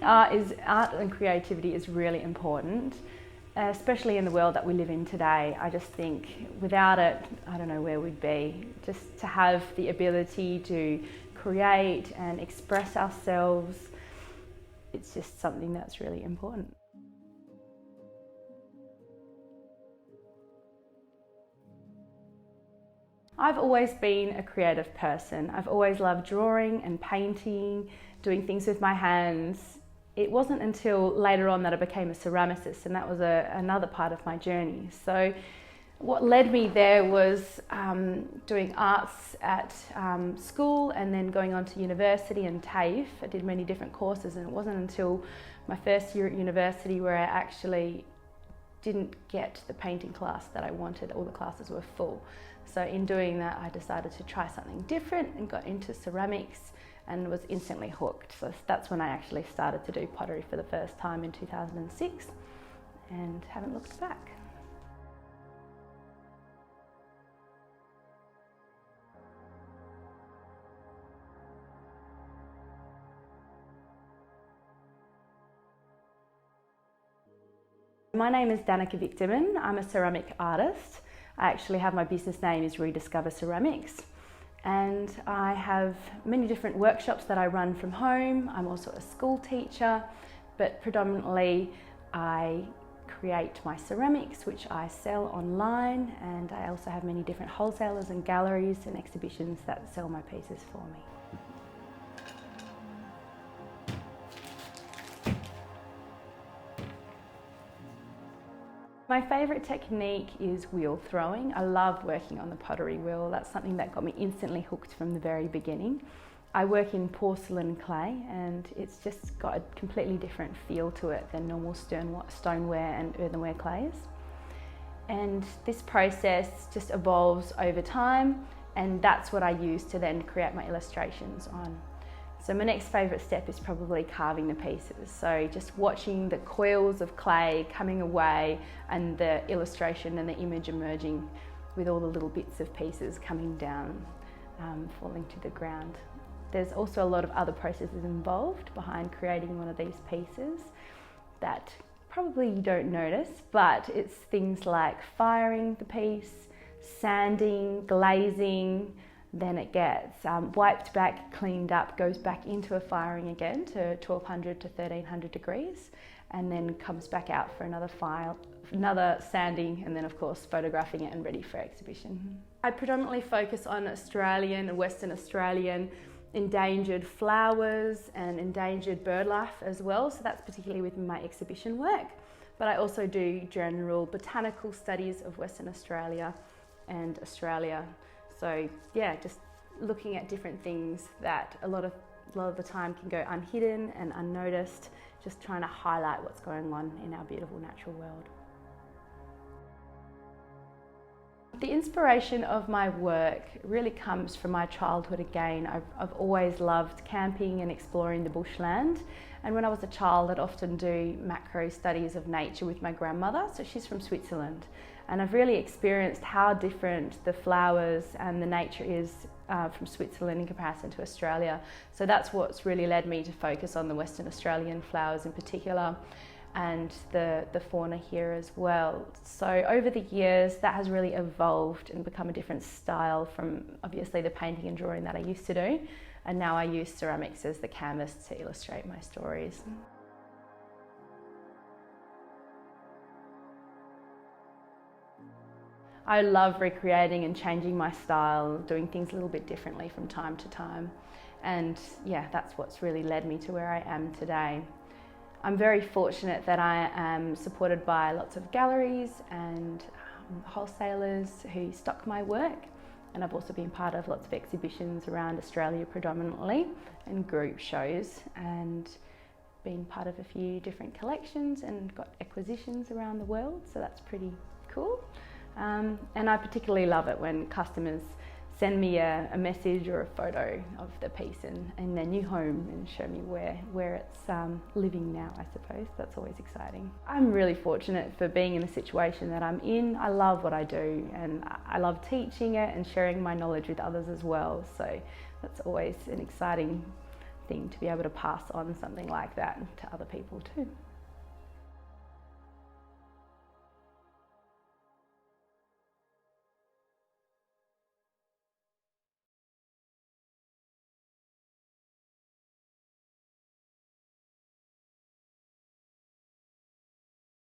Art and creativity is really important, especially in the world that we live in today. I just think without it, I don't know where we'd be. Just to have the ability to create and express ourselves, it's just something that's really important. I've always been a creative person. I've always loved drawing and painting, doing things with my hands. It wasn't until later on that I became a ceramicist, and that was another part of my journey. So what led me there was doing arts at school and then going on to university and TAFE. I did many different courses, and it wasn't until my first year at university where I actually didn't get the painting class that I wanted. All the classes were full. So in doing that, I decided to try something different and got into ceramics and was instantly hooked. So that's when I actually started to do pottery for the first time in 2006 and haven't looked back. My name is Danica Wichtermann. I'm a ceramic artist. I actually have my business name is Rediscover Ceramics, and I have many different workshops that I run from home. I'm also a school teacher, but predominantly I create my ceramics, which I sell online, and I also have many different wholesalers and galleries and exhibitions that sell my pieces for me. My favourite technique is wheel throwing. I love working on the pottery wheel. That's something that got me instantly hooked from the very beginning. I work in porcelain clay, and it's just got a completely different feel to it than normal stoneware and earthenware clays. And this process just evolves over time, and that's what I use to then create my illustrations on. So my next favourite step is probably carving the pieces. So just watching the coils of clay coming away and the illustration and the image emerging with all the little bits of pieces coming down, falling to the ground. There's also a lot of other processes involved behind creating one of these pieces that probably you don't notice, but it's things like firing the piece, sanding, glazing. Then it gets wiped back, cleaned up, goes back into a firing again to 1200 to 1300 degrees, and then comes back out for another sanding, and then of course photographing it and ready for exhibition. I predominantly focus on Australian and Western Australian endangered flowers and endangered bird life as well, so that's particularly within my exhibition work. But I also do general botanical studies of Western Australia and Australia. So yeah, just looking at different things that a lot of the time can go unhidden and unnoticed, just trying to highlight what's going on in our beautiful natural world. The inspiration of my work really comes from my childhood again. I've always loved camping and exploring the bushland. And when I was a child, I'd often do macro studies of nature with my grandmother. So she's from Switzerland. And I've really experienced how different the flowers and the nature is from Switzerland in comparison to Australia. So that's what's really led me to focus on the Western Australian flowers in particular, and the fauna here as well. So over the years, that has really evolved and become a different style from obviously the painting and drawing that I used to do. And now I use ceramics as the canvas to illustrate my stories. I love recreating and changing my style, doing things a little bit differently from time to time. And yeah, that's what's really led me to where I am today. I'm very fortunate that I am supported by lots of galleries and wholesalers who stock my work. And I've also been part of lots of exhibitions around Australia predominantly, and group shows, and been part of a few different collections and got acquisitions around the world, so that's pretty cool. And I particularly love it when customers send me a message or a photo of the piece in their new home and show me where it's living now, I suppose. That's always exciting. I'm really fortunate for being in the situation that I'm in. I love what I do, and I love teaching it and sharing my knowledge with others as well. So that's always an exciting thing to be able to pass on something like that to other people too.